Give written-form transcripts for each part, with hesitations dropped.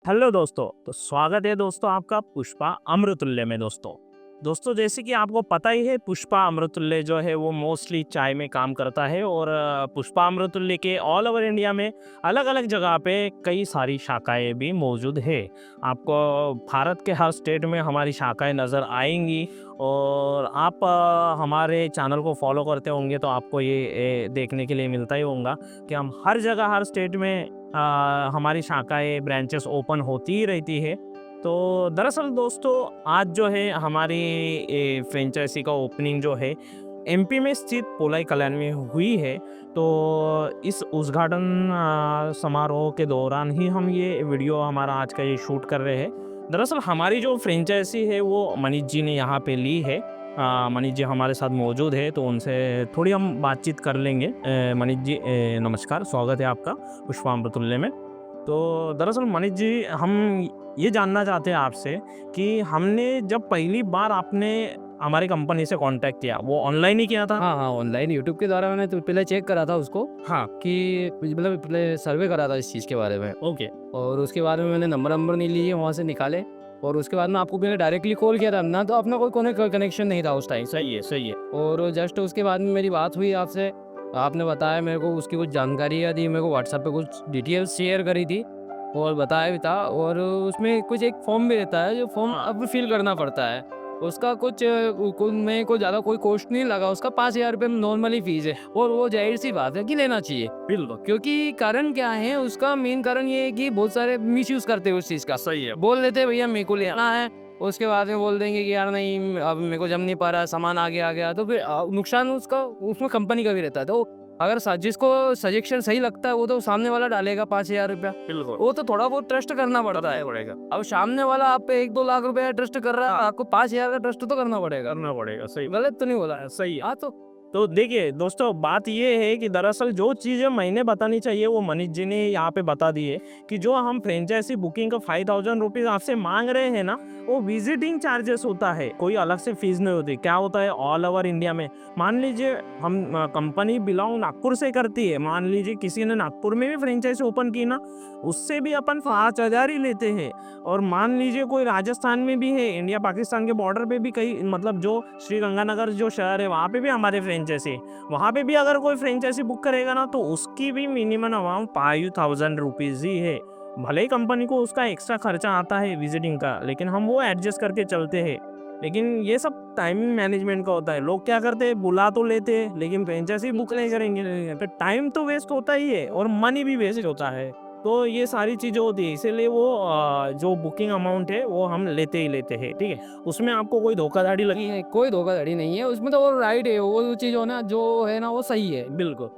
Hello दोस्तों। तो स्वागत है दोस्तों आपका पुष्पा अमृततुल्य में। दोस्तों जैसे कि आपको पता ही है, पुष्पा अमृततुल्य जो है वो मोस्टली चाय में काम करता है। और पुष्पा अमृततुल्य के ऑल ओवर इंडिया में अलग अलग जगह पे कई सारी शाखाएं भी मौजूद है। आपको भारत के हर स्टेट में हमारी शाखाएं नज़र आएंगी। और आप हमारे चैनल को फॉलो करते होंगे तो आपको ये देखने के लिए मिलता ही होगा कि हम हर जगह हर स्टेट में हमारी शाखाएं ब्रांचेस ओपन होती ही रहती है। तो दरअसल दोस्तों आज जो है हमारी फ्रेंचाइजी का ओपनिंग जो है एमपी में स्थित पोलाई कल्याण में हुई है। तो इस उद्घाटन समारोह के दौरान ही हम ये वीडियो हमारा आज का ये शूट कर रहे हैं। दरअसल हमारी जो फ्रेंचाइजी है वो मनीष जी ने यहाँ पे ली है। मनीष जी हमारे साथ मौजूद है तो उनसे थोड़ी हम बातचीत कर लेंगे। मनीष जी नमस्कार, स्वागत है आपका पुष्पा अमृततुल्य में। तो दरअसल मनीष जी हम ये जानना चाहते हैं आपसे कि हमने जब पहली बार आपने हमारी कंपनी से कांटेक्ट किया वो ऑनलाइन ही किया था? हाँ, हाँ, ऑनलाइन यूट्यूब के द्वारा मैंने तो पहले चेक करा था उसको हाँ। कि मतलब पहले सर्वे करा था इस चीज़ के बारे में। ओके। और उसके बाद में मैंने नंबर नहीं लिए, वहाँ से निकाले। और उसके बाद में आपको मैंने डायरेक्टली कॉल किया था ना, तो अपना कोई कनेक्शन नहीं था उस टाइम। सही है, सही है। और जस्ट उसके बाद में मेरी बात हुई आपसे। आपने बताया मेरे को, उसकी कुछ जानकारियाँ दी मेरे को, व्हाट्सएप पे कुछ डिटेल्स शेयर करी थी और बताया भी था। और उसमें कुछ एक फॉर्म भी रहता है, जो फॉर्म अब फिल करना पड़ता है। उसका कुछ मेरे को ज़्यादा कोई कॉस्ट नहीं लगा, उसका 5,000 रुपये नॉर्मली फीस है। और वो जाहिर सी बात है कि लेना चाहिए, बिल्कुल। क्योंकि कारण क्या है, उसका मेन कारण ये है कि बहुत सारे मिसयूज़ करते हैं उस चीज़ का। सही है। बोल देते हैं भैया मेरे को लेना है, उसके बाद में बोल देंगे कि यार नहीं अब मेरे को जम नहीं पा रहा, सामान आगे आ गया, तो फिर नुकसान उसका उसमें कंपनी का भी रहता है। तो अगर जिसको सजेशन सही लगता है वो तो सामने वाला डालेगा 5,000 रुपया, बिल्कुल वो तो थोड़ा बहुत ट्रस्ट करना पड़ता है। पड़ेगा, अब सामने वाला आप पे 1-2 लाख रुपया ट्रस्ट कर रहा है, आपको 5,000 का ट्रस्ट तो करना पड़ेगा। करना पड़ेगा। सही गलत तो नहीं बोला है? सही है। हाँ तो देखिए दोस्तों बात ये है कि दरअसल जो चीज़ें मैंने बतानी चाहिए वो मनीष जी ने यहाँ पे बता दी है कि जो हम फ्रेंचाइजी बुकिंग का 5,000 रुपीज़ आपसे मांग रहे हैं ना, वो विजिटिंग चार्जेस होता है, कोई अलग से फीस नहीं होती। क्या होता है ऑल ओवर इंडिया में, मान लीजिए हम कंपनी बिलोंग नागपुर से करती है, मान लीजिए किसी ने नागपुर में भी फ्रेंचाइजी ओपन की ना, उससे भी अपन 5,000 ही लेते हैं। और मान लीजिए कोई राजस्थान में भी है, इंडिया पाकिस्तान के बॉर्डर पे भी कई मतलब जो श्री गंगानगर जो शहर है वहाँ पे भी हमारे फ्रेंचाइजी, वहाँ पे भी अगर कोई फ्रेंचाइजी बुक करेगा ना तो उसकी भी मिनिमम अमाउंट 5,000 रुपीज़ ही है। भले ही कंपनी को उसका एक्स्ट्रा खर्चा आता है विजिटिंग का, लेकिन हम वो एडजस्ट करके चलते हैं। लेकिन ये सब टाइमिंग मैनेजमेंट का होता है। लोग क्या करते हैं, बुला तो लेते हैं लेकिन फ्रेंचाइजी बुक नहीं करेंगे, तो टाइम तो वेस्ट होता ही है और मनी भी वेस्ट होता है। तो ये सारी चीज़ें होती है, इसीलिए वो जो बुकिंग अमाउंट है वो हम लेते ही लेते हैं। ठीक है, उसमें आपको कोई धोखाधड़ी लगी? नहीं है, कोई धोखाधड़ी नहीं है उसमें, तो वो राइट है, वो चीज़ हो ना जो है ना वो सही है। बिल्कुल।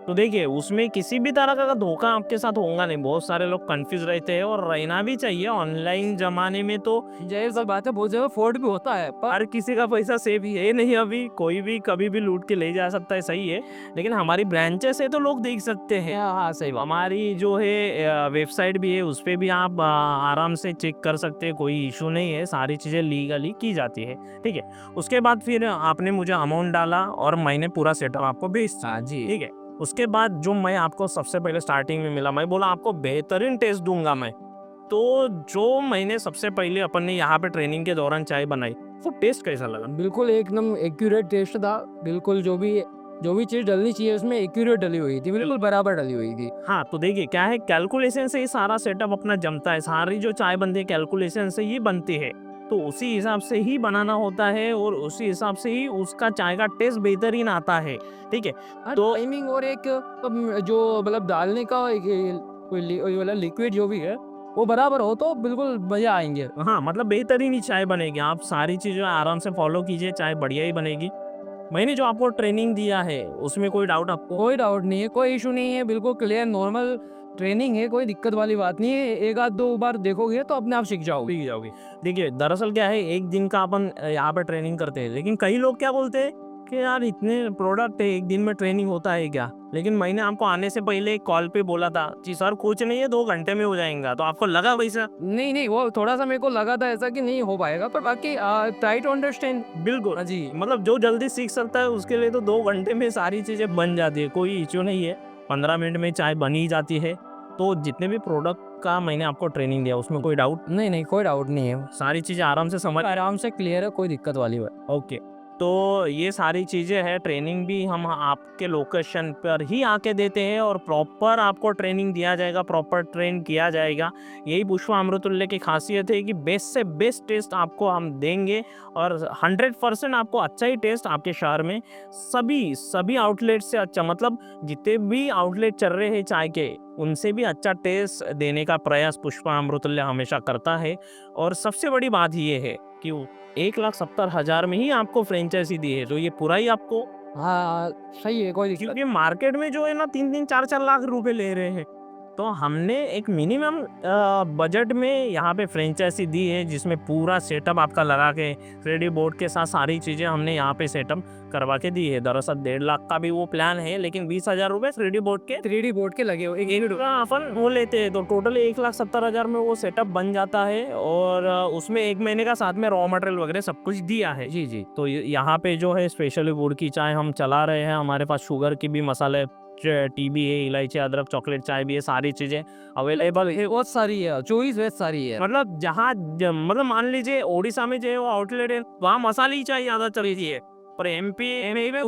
तो देखिए उसमें किसी भी तरह का धोखा आपके साथ होगा नहीं। बहुत सारे लोग कंफ्यूज रहते हैं और रहना भी चाहिए। ऑनलाइन जमाने में तो जाहिर सी बात है, बहुत जगह फ्रॉड भी होता है, पर हर किसी का पैसा सेव ही है नहीं, अभी कोई भी कभी भी लूट के ले जा सकता है, सही है। लेकिन हमारी ब्रांचेस है तो लोग देख सकते हैं। हाँ सही बात। हमारी जो है वेबसाइट भी है, उस पर भी आप आराम से चेक कर सकते हैं, कोई इशू नहीं है, सारी चीज़ें लीगली की जाती है। ठीक है, उसके बाद फिर आपने मुझे अमाउंट डाला और मैंने पूरा सेटअप आपको भेज दिया। हाँ जी। ठीक है, उसके बाद जो मैं आपको सबसे पहले स्टार्टिंग में मिला, मैं बोला आपको बेहतरीन टेस्ट दूंगा मैं। तो जो मैंने सबसे पहले अपन ने यहाँ पे ट्रेनिंग के दौरान चाय बनाई, वो टेस्ट कैसा लगा? बिल्कुल एकदम एक्यूरेट टेस्ट था। बिल्कुल जो भी चीज़ डलनी चाहिए उसमें एक्यूरेट डली हुई थी, बिल्कुल बराबर डली हुई थी। हाँ, तो देखिए क्या है, कैलकुलेशन से ही सारा सेटअप अपना जमता है। सारी जो चाय बनती है कैलकुलेशन से ही बनती है, तो उसी हिसाब से ही बनाना होता है और उसी हिसाब से ही उसका चाय का टेस्ट बेहतरीन आता है। ठीक है, तो टाइमिंग और एक जो मतलब डालने का कोई वाला लिक्विड जो भी है वो बराबर हो तो बिल्कुल मजा आएंगे। हाँ मतलब बेहतरीन ही चाय बनेगी। आप सारी चीज़ें आराम से फॉलो कीजिए, चाय बढ़िया ही बनेगी। मैंने जो आपको ट्रेनिंग दिया है उसमें कोई डाउट आपको? कोई डाउट नहीं है, कोई इशू नहीं है, बिल्कुल क्लियर नॉर्मल ट्रेनिंग है, कोई दिक्कत वाली बात नहीं है। एक आध दो बार देखोगे तो अपने आप सीख जाओगे। सीख जाओगे। देखिए दरअसल क्या है, एक दिन का अपन यहाँ पे ट्रेनिंग करते हैं, लेकिन कई लोग क्या बोलते हैं कि यार इतने प्रोडक्ट है, एक दिन में ट्रेनिंग होता है क्या? लेकिन मैंने आपको आने से पहले कॉल पे बोला था कि सर कुछ नहीं है, 2 घंटे में हो जाएगा, तो आपको लगा वैसा? नहीं वो थोड़ा सा मेरे को लगा था ऐसा कि नहीं हो पाएगा, पर बाकी ट्राई टू अंडरस्टैंड। बिल्कुल। हाँ जी। मतलब जो जल्दी सीख सकता है उसके लिए तो 2 घंटे में सारी चीज़ें बन जाती है, कोई इश्यू नहीं है। 15 मिनट में चाय बन ही जाती है। तो जितने भी प्रोडक्ट का मैंने आपको ट्रेनिंग दिया उसमें कोई डाउट? नहीं नहीं, कोई डाउट नहीं है, सारी चीज़ें आराम से समझ? आराम से क्लियर है, कोई दिक्कत वाली बात। ओके। तो ये सारी चीज़ें हैं, ट्रेनिंग भी हम आपके लोकेशन पर ही आके देते हैं और प्रॉपर आपको ट्रेनिंग दिया जाएगा, प्रॉपर ट्रेन किया जाएगा। यही पुष्पा अमृतुल्य की खासियत है कि बेस्ट से बेस्ट टेस्ट आपको हम देंगे और 100% आपको अच्छा ही टेस्ट आपके शहर में सभी आउटलेट से अच्छा, मतलब जितने भी आउटलेट चल रहे हैं चाय के, उनसे भी अच्छा टेस्ट देने का प्रयास पुष्पा अमृतुल्य हमेशा करता है। और सबसे बड़ी बात ये है कि 1,70,000 में ही आपको फ्रेंचाइजी दी है, तो ये पूरा ही आपको, हाँ, सही है, कोई दिक्कत। क्योंकि मार्केट में जो है ना 3-3 4-4 लाख रुपए ले रहे हैं, तो हमने एक मिनिमम बजट में यहाँ पे फ्रेंचाइजी दी है, जिसमें पूरा सेटअप आपका लगा के रेडी बोर्ड के साथ सारी चीज़ें हमने यहाँ पे सेटअप करवा के दी है। दरअसल 1.5 लाख का भी वो प्लान है, लेकिन 20,000 रुपये रेडी बोर्ड के 3D बोर्ड के लगे हुए, एक अपन वो लेते हैं, तो टोटल 1,70,000 में वो सेटअप बन जाता है। और उसमें 1 महीने का साथ में रॉ मटेरियल वगैरह सब कुछ दिया है। जी जी। तो यहाँ पे जो है स्पेशली गुड़ की चाय हम चला रहे हैं, हमारे पास शुगर की भी, मसाले टी भी है, इलायची, अदरक, चॉकलेट चाय भी है, सारी चीज़ें अवेलेबल है। बहुत सारी है, चॉइस बहुत सारी है। मतलब मतलब मान लीजिए ओडिशा में जो है वो आउटलेट है, वहाँ मसाले की चाय ज़्यादा चल रही है, पर एमपी में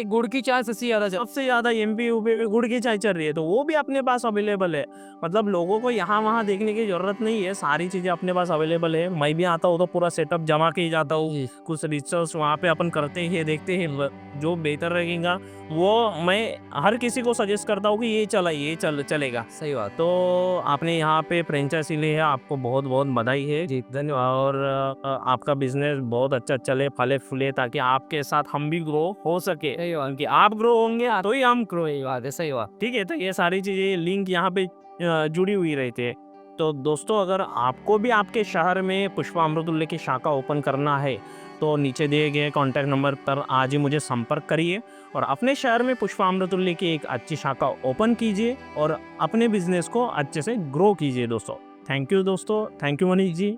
गुड़ की चाय सबसे ज़्यादा सबसे ज़्यादा एमपी यूपी में गुड़ की चाय चल रही है, तो वो भी अपने पास अवेलेबल है। मतलब लोगों को यहाँ वहाँ देखने की ज़रूरत नहीं है, सारी चीज़ें अपने पास अवेलेबल है। मैं भी आता हूँ तो पूरा सेटअप जमा के ही जाता हूँ, जी। कुछ रिसर्च वहाँ पे अपन करते हैं, देखते हैं जो बेहतर रहेगा वो मैं हर किसी को सजेस्ट करता हूँ कि ये चलेगा। सही बात। तो आपने यहाँ पे फ्रेंचाइजी ली है, आपको बहुत बहुत बधाई है जी, धन्यवाद। और आपका बिजनेस बहुत अच्छा चले, फले फूले, ताकि आपके साथ हम भी ग्रो हो सके, सही बात। कि आप ग्रो होंगे तो ही हम ग्रो। सही बात है, सही बात। ठीक है, तो ये सारी चीज़ें लिंक यहाँ पे जुड़ी हुई रहती है। तो दोस्तों, अगर आपको भी आपके शहर में पुष्पा अमृतुल्य की शाखा ओपन करना है, तो नीचे दिए गए कॉन्टैक्ट नंबर पर आज ही मुझे संपर्क करिए और अपने शहर में पुष्पा अमृतुल्य की एक अच्छी शाखा ओपन कीजिए और अपने बिजनेस को अच्छे से ग्रो कीजिए दोस्तों। थैंक यू दोस्तों, थैंक यू मनीष जी।